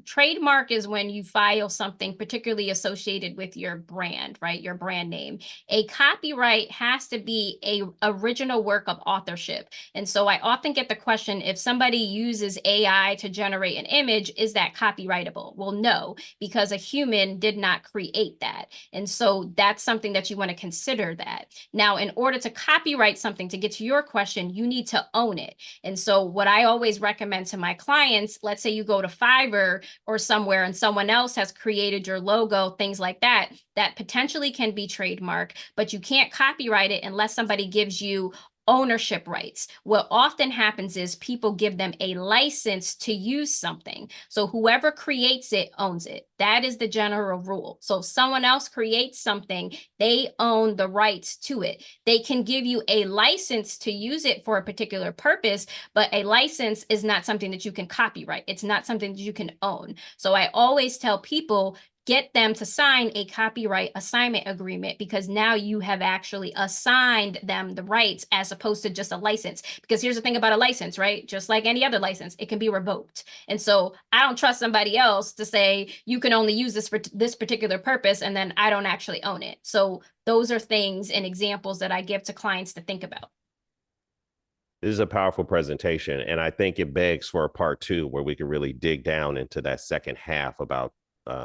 Trademark is when you file something particularly associated with your brand, right, your brand name. A copyright has to be a original work of authorship. And so I often get the question, if somebody uses AI to generate an image, is that copyrightable? Well, no, because a human did not create that. And so that's something that you want to consider that. Now, in order to copyright something, to get to your question, you need to own it. And so what I always recommend to my clients, let's say you go to Fiverr or somewhere and someone else has created your logo, things like that, that potentially can be trademark, but you can't copyright it unless somebody gives you ownership rights. What often happens is people give them a license to use something. So whoever creates it owns it. That is the general rule. So if someone else creates something, they own the rights to it. They can give you a license to use it for a particular purpose, but a license is not something that you can copyright. It's not something that you can own. So I always tell people, get them to sign a copyright assignment agreement, because now you have actually assigned them the rights as opposed to just a license. Because here's the thing about a license, right? Just like any other license, it can be revoked. And so I don't trust somebody else to say, you can only use this for this particular purpose, and then I don't actually own it. So those are things and examples that I give to clients to think about. This is a powerful presentation, and I think it begs for a part 2 where we can really dig down into that second half about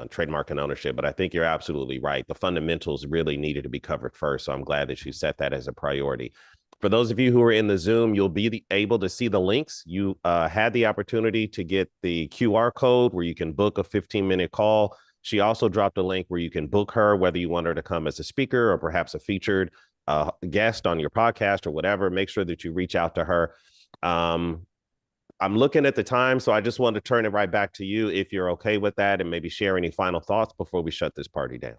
trademark and ownership. But I think you're absolutely right. The fundamentals really needed to be covered first. So I'm glad that you set that as a priority. For those of you who are in the Zoom, you'll be able to see the links. You had the opportunity to get the QR code where you can book a 15-minute call. She also dropped a link where you can book her, whether you want her to come as a speaker or perhaps a featured guest on your podcast or whatever. Make sure that you reach out to her. I'm looking at the time, so I just wanted to turn it right back to you if you're okay with that, and maybe share any final thoughts before we shut this party down.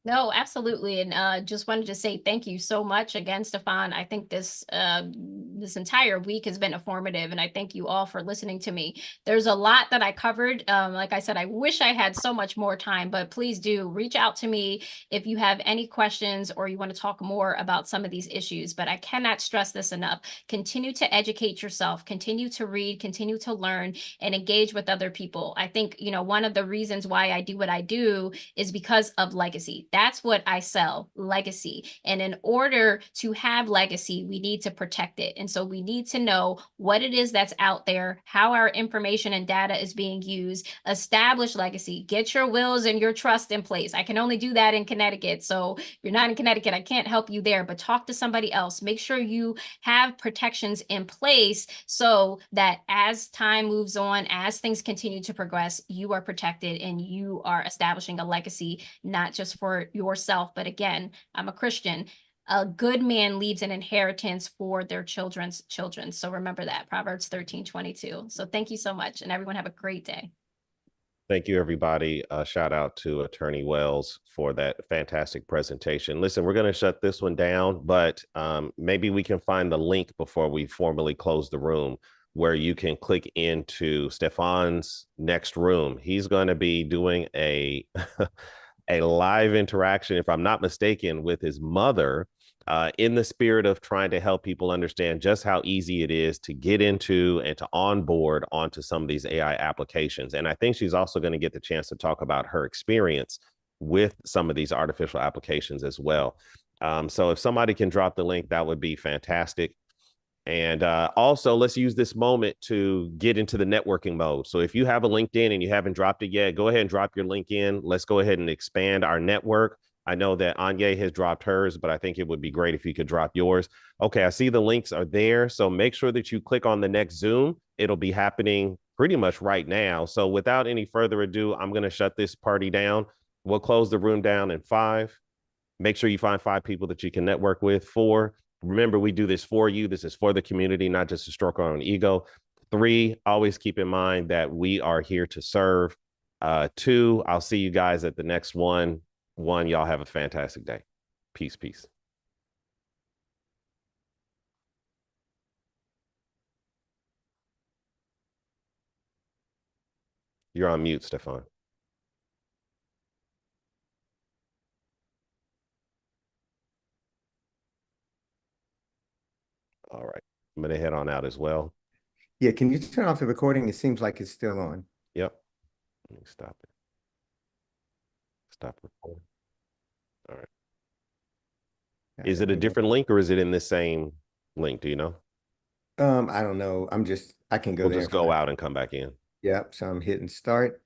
No, absolutely. And just wanted to say thank you so much again, Stefan. I think this entire week has been informative, and I thank you all for listening to me. There's a lot that I covered. Like I said, I wish I had so much more time, but please do reach out to me if you have any questions or you want to talk more about some of these issues. But I cannot stress this enough. Continue to educate yourself, continue to read, continue to learn, and engage with other people. I think, one of the reasons why I do what I do is because of legacy. That's what I sell, legacy. And in order to have legacy, we need to protect it. And so we need to know what it is that's out there, how our information and data is being used, establish legacy, get your wills and your trust in place. I can only do that in Connecticut. So if you're not in Connecticut, I can't help you there, but talk to somebody else. Make sure you have protections in place so that as time moves on, as things continue to progress, you are protected and you are establishing a legacy, not just for yourself, but again, I'm a Christian. A good man leaves an inheritance for their children's children. So remember that, Proverbs 13:22. So thank you so much, and everyone have a great day. Thank you, everybody. Shout out to Attorney Wells for that fantastic presentation. Listen, we're going to shut this one down, but maybe we can find the link before we formally close the room where you can click into Stefan's next room. He's going to be doing a live interaction, if I'm not mistaken, with his mother in the spirit of trying to help people understand just how easy it is to get into and to onboard onto some of these AI applications. And I think she's also going to get the chance to talk about her experience with some of these artificial applications as well. So if somebody can drop the link, that would be fantastic. And also, let's use this moment to get into the networking mode. So if you have a LinkedIn and you haven't dropped it yet, go ahead and drop your link in. Let's go ahead and expand our network. I know that Aigne has dropped hers, but I think it would be great if you could drop yours. Okay, I see the links are there. So make sure that you click on the next Zoom. It'll be happening pretty much right now. So without any further ado, I'm going to shut this party down. We'll close the room down in 5. Make sure you find 5 people that you can network with. 4, remember, we do this for you. This is for the community, not just to stroke our own ego. 3, always keep in mind that we are here to serve. 2, I'll see you guys at the next one. 1, y'all have a fantastic day. Peace, peace. You're on mute, Stefan. All right. I'm going to head on out as well. Yeah, can you turn off the recording? It seems like it's still on. Yep. Let me stop it. Stop recording. All right. Is it a different link or is it in the same link? Do you know? I don't know. I can go We'll there. just go out and come back in. Yep. So I'm hitting start.